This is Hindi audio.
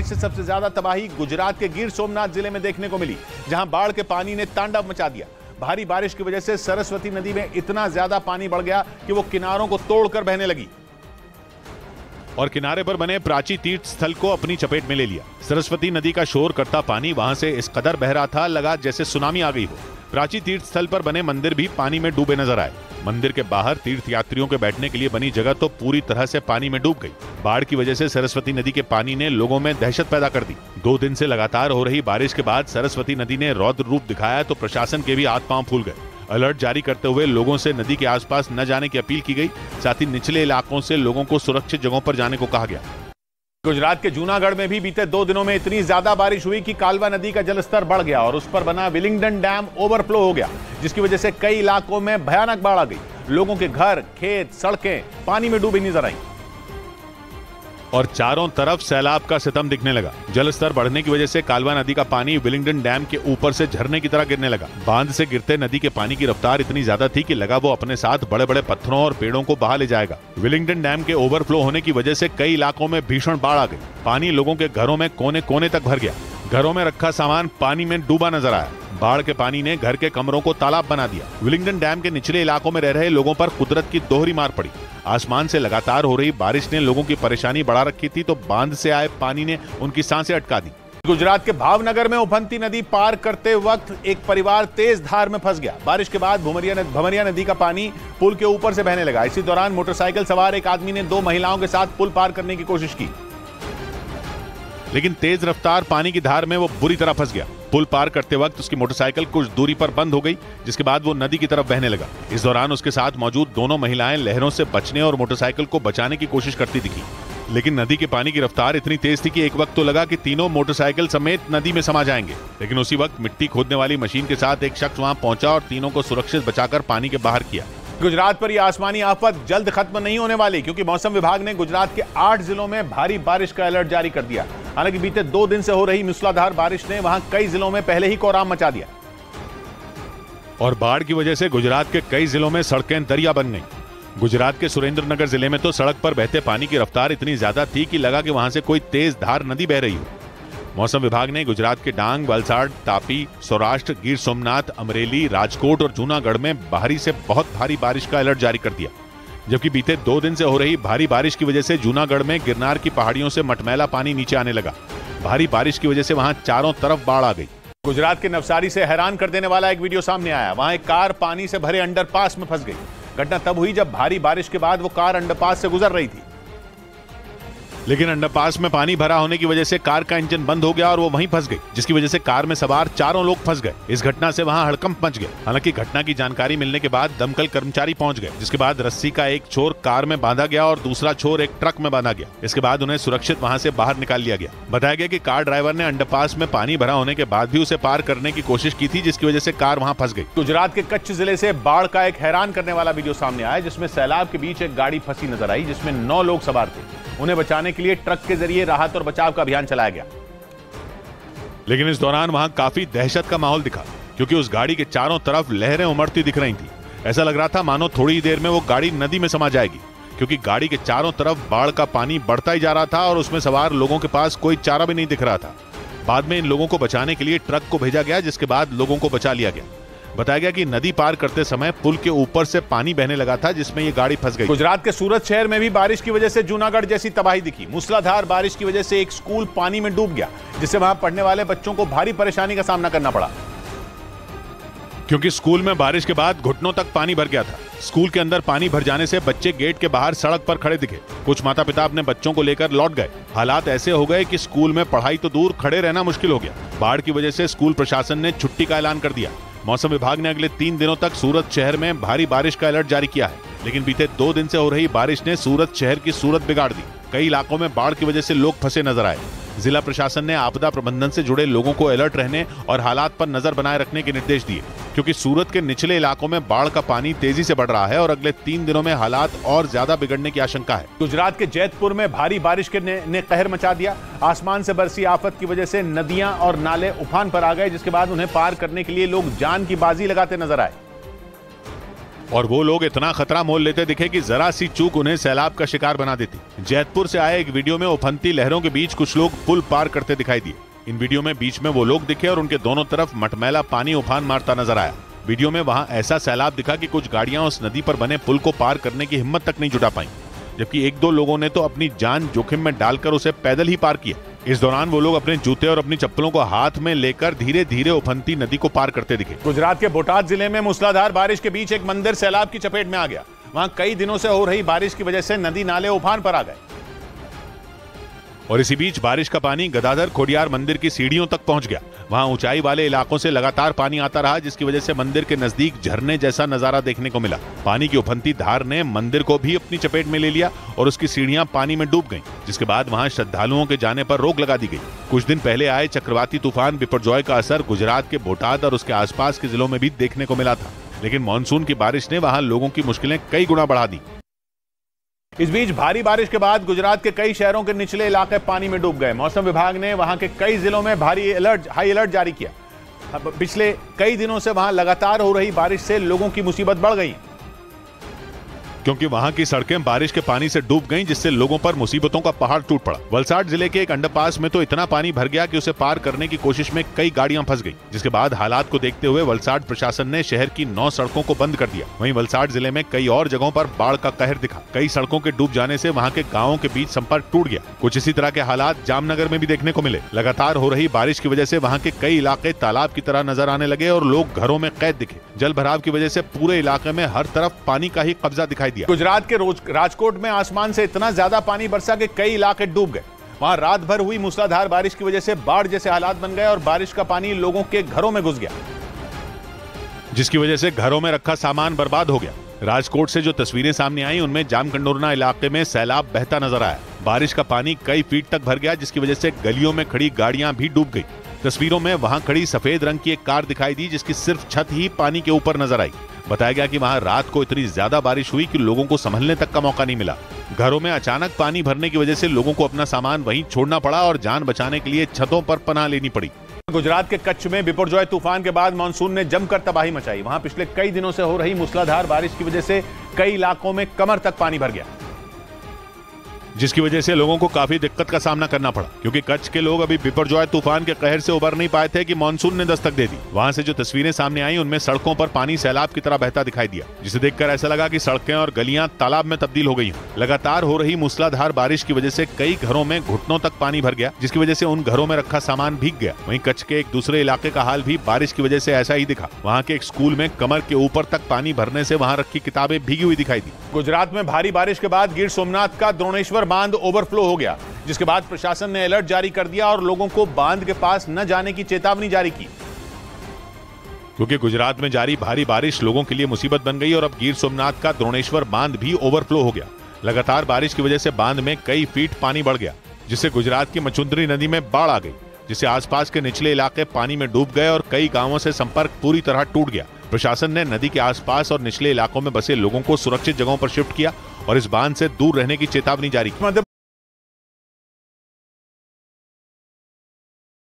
बारिश से सबसे ज्यादा तबाही गुजरात के गिर सोमनाथ जिले में देखने को मिली, जहां बाढ़ के पानी ने तांडव मचा दिया। भारी बारिश की वजह से सरस्वती नदी में इतना ज्यादा पानी बढ़ गया कि वो किनारों को तोड़कर बहने लगी और किनारे पर बने प्राची तीर्थ स्थल को अपनी चपेट में ले लिया। सरस्वती नदी का शोर करता पानी वहां से इस कदर बह रहा था, लगा जैसे सुनामी आ गई हो। प्राची तीर्थ स्थल पर बने मंदिर भी पानी में डूबे नजर आए। मंदिर के बाहर तीर्थ यात्रियों के बैठने के लिए बनी जगह तो पूरी तरह से पानी में डूब गई। बाढ़ की वजह से सरस्वती नदी के पानी ने लोगों में दहशत पैदा कर दी। 2 दिन से लगातार हो रही बारिश के बाद सरस्वती नदी ने रौद्र रूप दिखाया तो प्रशासन के भी हाथ पांव फूल गए। अलर्ट जारी करते हुए लोगों से नदी के आसपास न जाने की अपील की गई। साथ ही निचले इलाकों से लोगों को सुरक्षित जगहों पर जाने को कहा गया। गुजरात के जूनागढ़ में भी बीते 2 दिनों में इतनी ज्यादा बारिश हुई कि कालवा नदी का जलस्तर बढ़ गया और उस पर बना विलिंगडन डैम ओवरफ्लो हो गया, जिसकी वजह से कई इलाकों में भयानक बाढ़ आ गई। लोगों के घर, खेत, सड़कें पानी में डूबी नजर आई और चारों तरफ सैलाब का सितम दिखने लगा। जलस्तर बढ़ने की वजह से कालवा नदी का पानी विलिंगडन डैम के ऊपर से झरने की तरह गिरने लगा। बांध से गिरते नदी के पानी की रफ्तार इतनी ज्यादा थी कि लगा वो अपने साथ बड़े बड़े पत्थरों और पेड़ों को बहा ले जाएगा। विलिंगडन डैम के ओवरफ्लो होने की वजह से कई इलाकों में भीषण बाढ़ आ गई। पानी लोगों के घरों में कोने कोने तक भर गया। घरों में रखा सामान पानी में डूबा नजर आया। बाढ़ के पानी ने घर के कमरों को तालाब बना दिया। विलिंगडन डैम के निचले इलाकों में रह रहे लोगों पर कुदरत की दोहरी मार पड़ी। आसमान से लगातार हो रही बारिश ने लोगों की परेशानी बढ़ा रखी थी तो बांध से आए पानी ने उनकी सांसें अटका दी। गुजरात के भावनगर में उफनती नदी पार करते वक्त एक परिवार तेज धार में फंस गया। बारिश के बाद भमरिया नदी का पानी पुल के ऊपर से बहने लगा। इसी दौरान मोटरसाइकिल सवार एक आदमी ने 2 महिलाओं के साथ पुल पार करने की कोशिश की, लेकिन तेज रफ्तार पानी की धार में वो बुरी तरह फंस गया। पुल पार करते वक्त उसकी मोटरसाइकिल कुछ दूरी पर बंद हो गई, जिसके बाद वो नदी की तरफ बहने लगा। इस दौरान उसके साथ मौजूद दोनों महिलाएं लहरों से बचने और मोटरसाइकिल को बचाने की कोशिश करती दिखी, लेकिन नदी के पानी की रफ्तार इतनी तेज थी कि एक वक्त तो लगा कि तीनों मोटरसाइकिल समेत नदी में समा जाएंगे। लेकिन उसी वक्त मिट्टी खोदने वाली मशीन के साथ एक शख्स वहां पहुंचा और तीनों को सुरक्षित बचाकर पानी के बाहर किया। गुजरात पर यह आसमानी आफत जल्द खत्म नहीं होने वाली, क्योंकि मौसम विभाग ने गुजरात के 8 जिलों में भारी बारिश का अलर्ट जारी कर दिया। हालांकि बीते 2 दिन से हो रही मूसलाधार बारिश ने वहां कई जिलों में पहले ही कोहराम मचा दिया और बाढ़ की वजह से गुजरात के कई जिलों में सड़कें दरिया बन गईं। गुजरात के सुरेंद्रनगर जिले में तो सड़क पर बहते पानी की रफ्तार इतनी ज्यादा थी कि लगा कि वहां से कोई तेज धार नदी बह रही हो। मौसम विभाग ने गुजरात के डांग, वलसाड़, तापी, सौराष्ट्र, गिर सोमनाथ, अमरेली, राजकोट और जूनागढ़ में भारी से बहुत भारी बारिश का अलर्ट जारी कर दिया। जबकि बीते 2 दिन से हो रही भारी बारिश की वजह से जूनागढ़ में गिरनार की पहाड़ियों से मटमैला पानी नीचे आने लगा। भारी बारिश की वजह से वहां चारों तरफ बाढ़ आ गई। गुजरात के नवसारी से हैरान कर देने वाला एक वीडियो सामने आया। वहां एक कार पानी से भरे अंडरपास में फंस गई। घटना तब हुई जब भारी बारिश के बाद वो कार अंडरपास से गुजर रही थी, लेकिन अंडरपास में पानी भरा होने की वजह से कार का इंजन बंद हो गया और वो वहीं फंस गई, जिसकी वजह से कार में सवार चारों लोग फंस गए। इस घटना से वहां हड़कंप मच गया। हालांकि घटना की जानकारी मिलने के बाद दमकल कर्मचारी पहुंच गए, जिसके बाद रस्सी का एक छोर कार में बांधा गया और दूसरा छोर एक ट्रक में बांधा गया। इसके बाद उन्हें सुरक्षित वहां से बाहर निकाल लिया गया। बताया गया कि कार ड्राइवर ने अंडरपास में पानी भरा होने के बाद भी उसे पार करने की कोशिश की थी, जिसकी वजह से कार वहां फंस गई। गुजरात के कच्छ जिले से बाढ़ का एक हैरान करने वाला वीडियो सामने आया, जिसमें सैलाब के बीच एक गाड़ी फंसी नजर आई, जिसमें 9 लोग सवार थे। उन्हें बचाने के लिए ट्रक के जरिए राहत और बचाव का अभियान चलाया गया, लेकिन इस दौरान वहां काफी दहशत का माहौल दिखा, क्योंकि उस गाड़ी के चारों तरफ लहरें उमड़ती दिख रही थी। ऐसा लग रहा था मानो थोड़ी देर में वो गाड़ी नदी में समा जाएगी, क्योंकि गाड़ी के चारों तरफ बाढ़ का पानी बढ़ता ही जा रहा था और उसमें सवार लोगों के पास कोई चारा भी नहीं दिख रहा था। बाद में इन लोगों को बचाने के लिए ट्रक को भेजा गया, जिसके बाद लोगों को बचा लिया गया। बताया गया कि नदी पार करते समय पुल के ऊपर से पानी बहने लगा था, जिसमें ये गाड़ी फंस गई। गुजरात के सूरत शहर में भी बारिश की वजह से जूनागढ़ जैसी तबाही दिखी। मूसलाधार बारिश की वजह से एक स्कूल पानी में डूब गया, जिससे वहां पढ़ने वाले बच्चों को भारी परेशानी का सामना करना पड़ा, क्योंकि स्कूल में बारिश के बाद घुटनों तक पानी भर गया था। स्कूल के अंदर पानी भर जाने से बच्चे गेट के बाहर सड़क पर खड़े दिखे। कुछ माता पिता अपने बच्चों को लेकर लौट गए। हालात ऐसे हो गए कि स्कूल में पढ़ाई तो दूर, खड़े रहना मुश्किल हो गया। बाढ़ की वजह से स्कूल प्रशासन ने छुट्टी का ऐलान कर दिया। मौसम विभाग ने अगले 3 दिनों तक सूरत शहर में भारी बारिश का अलर्ट जारी किया है, लेकिन बीते 2 दिन से हो रही बारिश ने सूरत शहर की सूरत बिगाड़ दी। कई इलाकों में बाढ़ की वजह से लोग फंसे नजर आए। जिला प्रशासन ने आपदा प्रबंधन से जुड़े लोगों को अलर्ट रहने और हालात पर नजर बनाए रखने के निर्देश दिए, क्योंकि सूरत के निचले इलाकों में बाढ़ का पानी तेजी से बढ़ रहा है और अगले 3 दिनों में हालात और ज्यादा बिगड़ने की आशंका है। गुजरात के जैतपुर में भारी बारिश ने कहर मचा दिया। आसमान से बरसी आफत की वजह से नदियां और नाले उफान पर आ गए, जिसके बाद उन्हें पार करने के लिए लोग जान की बाजी लगाते नजर आए। और वो लोग इतना खतरा मोल लेते दिखे कि जरा सी चूक उन्हें सैलाब का शिकार बना देती। जैतपुर से आए एक वीडियो में उफनती लहरों के बीच कुछ लोग पुल पार करते दिखाई दिए। इन वीडियो में बीच में वो लोग दिखे और उनके दोनों तरफ मटमैला पानी उफान मारता नजर आया। वीडियो में वहां ऐसा सैलाब दिखा कि कुछ गाड़ियां उस नदी पर बने पुल को पार करने की हिम्मत तक नहीं जुटा पाई, जबकि एक दो लोगों ने तो अपनी जान जोखिम में डालकर उसे पैदल ही पार किया। इस दौरान वो लोग अपने जूते और अपनी चप्पलों को हाथ में लेकर धीरे धीरे उफनती नदी को पार करते दिखे। गुजरात के बोटाद जिले में मूसलाधार बारिश के बीच एक मंदिर सैलाब की चपेट में आ गया। वहां कई दिनों से हो रही बारिश की वजह से नदी नाले उफान पर आ गए और इसी बीच बारिश का पानी गदाधर खोडियार मंदिर की सीढ़ियों तक पहुंच गया। वहां ऊंचाई वाले इलाकों से लगातार पानी आता रहा, जिसकी वजह से मंदिर के नजदीक झरने जैसा नजारा देखने को मिला। पानी की उफनती धार ने मंदिर को भी अपनी चपेट में ले लिया और उसकी सीढ़ियां पानी में डूब गईं, जिसके बाद वहां श्रद्धालुओं के जाने पर रोक लगा दी गई। कुछ दिन पहले आए चक्रवाती तूफान बिपरजॉय का असर गुजरात के बोटाद और उसके आसपास के जिलों में भी देखने को मिला था, लेकिन मानसून की बारिश ने वहां लोगों की मुश्किलें कई गुना बढ़ा दी। इस बीच भारी बारिश के बाद गुजरात के कई शहरों के निचले इलाके पानी में डूब गए। मौसम विभाग ने वहां के कई जिलों में हाई अलर्ट जारी किया। पिछले कई दिनों से वहां लगातार हो रही बारिश से लोगों की मुसीबत बढ़ गई, क्योंकि वहां की सड़कें बारिश के पानी से डूब गईं, जिससे लोगों पर मुसीबतों का पहाड़ टूट पड़ा। वलसाड जिले के एक अंडरपास में तो इतना पानी भर गया कि उसे पार करने की कोशिश में कई गाड़ियां फंस गईं, जिसके बाद हालात को देखते हुए वलसाड प्रशासन ने शहर की 9 सड़कों को बंद कर दिया। वहीं वलसाड जिले में कई और जगहों पर बाढ़ का कहर दिखा। कई सड़कों के डूब जाने से वहां के गाँवों के बीच संपर्क टूट गया। कुछ इसी तरह के हालात जामनगर में भी देखने को मिले। लगातार हो रही बारिश की वजह से वहां के कई इलाके तालाब की तरह नजर आने लगे और लोग घरों में कैद दिखे। जल भराव की वजह से पूरे इलाके में हर तरफ पानी का ही कब्जा दिखाई दिया। गुजरात के राजकोट में आसमान से इतना ज्यादा पानी बरसा कि कई इलाके डूब गए। वहां रात भर हुई मूसलाधार बारिश की वजह से बाढ़ जैसे हालात बन गए और बारिश का पानी लोगों के घरों में घुस गया, जिसकी वजह से घरों में रखा सामान बर्बाद हो गया। राजकोट से जो तस्वीरें सामने आई उनमें जामकंडोरना इलाके में सैलाब बहता नजर आया। बारिश का पानी कई फीट तक भर गया, जिसकी वजह से गलियों में खड़ी गाड़ियां भी डूब गई। तस्वीरों में वहां खड़ी सफेद रंग की एक कार दिखाई दी, जिसकी सिर्फ छत ही पानी के ऊपर नजर आई। बताया गया कि वहां रात को इतनी ज्यादा बारिश हुई कि लोगों को संभलने तक का मौका नहीं मिला। घरों में अचानक पानी भरने की वजह से लोगों को अपना सामान वहीं छोड़ना पड़ा और जान बचाने के लिए छतों पर पनाह लेनी पड़ी। गुजरात के कच्छ में बिपरजॉय तूफान के बाद मानसून ने जमकर तबाही मचाई। वहां पिछले कई दिनों से हो रही मूसलाधार बारिश की वजह से कई इलाकों में कमर तक पानी भर गया, जिसकी वजह से लोगों को काफी दिक्कत का सामना करना पड़ा, क्योंकि कच्छ के लोग अभी बिपरजॉय तूफान के कहर से उबर नहीं पाए थे कि मानसून ने दस्तक दे दी। वहां से जो तस्वीरें सामने आई उनमें सड़कों पर पानी सैलाब की तरह बहता दिखाई दिया, जिसे देखकर ऐसा लगा कि सड़कें और गलियां तालाब में तब्दील हो गई हैं। लगातार हो रही मूसलाधार बारिश की वजह से कई घरों में घुटनों तक पानी भर गया, जिसकी वजह से उन घरों में रखा सामान भीग गया। वहीं कच्छ के एक दूसरे इलाके का हाल भी बारिश की वजह से ऐसा ही दिखा। वहाँ के एक स्कूल में कमर के ऊपर तक पानी भरने से वहाँ रखी किताबें भीगी हुई दिखाई दी। गुजरात में भारी बारिश के बाद गिर सोमनाथ का द्रोणेश्वर बांध ओवरफ्लो हो गया, जिसके बाद प्रशासन ने अलर्ट जारी कर दिया और लोगों को बांध के पास न जाने की चेतावनी जारी की, क्योंकि गुजरात में जारी भारी बारिश लोगों के लिए मुसीबत बन गई और अब गिर सोमनाथ का द्रोणेश्वर बांध भी ओवरफ्लो हो गया। लगातार बारिश की वजह से बांध में कई फीट पानी बढ़ गया, जिससे गुजरात की मचुंदरी नदी में बाढ़ आ गई, जिससे आसपास के निचले इलाके पानी में डूब गए और कई गांवों से संपर्क पूरी तरह टूट गया। प्रशासन ने नदी के आसपास और निचले इलाकों में बसे लोगों को सुरक्षित जगहों पर शिफ्ट किया और इस बांध से दूर रहने की चेतावनी जारी की।